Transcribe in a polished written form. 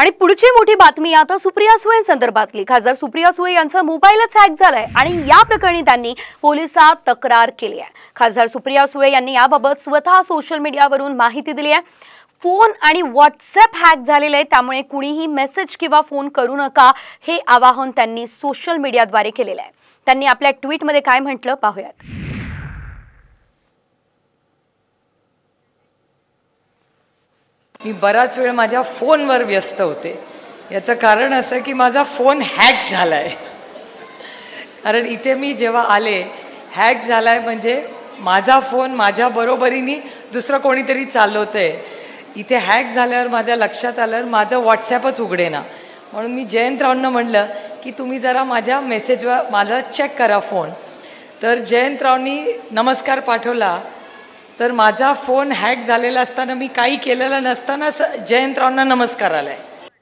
आणि पुढची मोठी बातमी आता सुप्रिया सुळे संदर्भातली। खासदार सुप्रिया सुळे यांचा मोबाईलच हॅक झालाय आणि या प्रकरणी त्यांनी पोलिसात तक्रार केली आहे। खासदार सुप्रिया सुळे यांनी याबाबत स्वतः सोशल मीडियावरून माहिती दिली आहे। फोन आणि व्हॉट्सअप हॅक झालेले आहे, त्यामुळे कुणीही मेसेज किंवा फोन करू नका हे आवाहन त्यांनी सोशल मीडियाद्वारे केलेले आहे। त्यांनी आपल्या ट्विटमध्ये काय म्हटलं पाहूयात। मी बराच वेळ माझ्या फोनवर व्यस्त होते। याचं कारण असं की माझा फोन हॅक झालाय। कारण इथे मी जेव्हा आले हॅक झालाय म्हणजे माझा फोन माझ्या बरोबरीने दुसरं कोणीतरी चालवतंय। इथे हॅक झाल्यावर माझ्या लक्षात आलं माझं व्हॉट्सॲपच उघडेना, म्हणून मी जयंतरावांना म्हणलं की तुम्ही जरा माझ्या मेसेजवर माझा चेक करा फोन। तर जयंतरावांनी नमस्कार पाठवला, तर माझा फोन हॅक झालेला असताना मी काही केलेलं नसताना जयंतरावांना नमस्कार आलाय।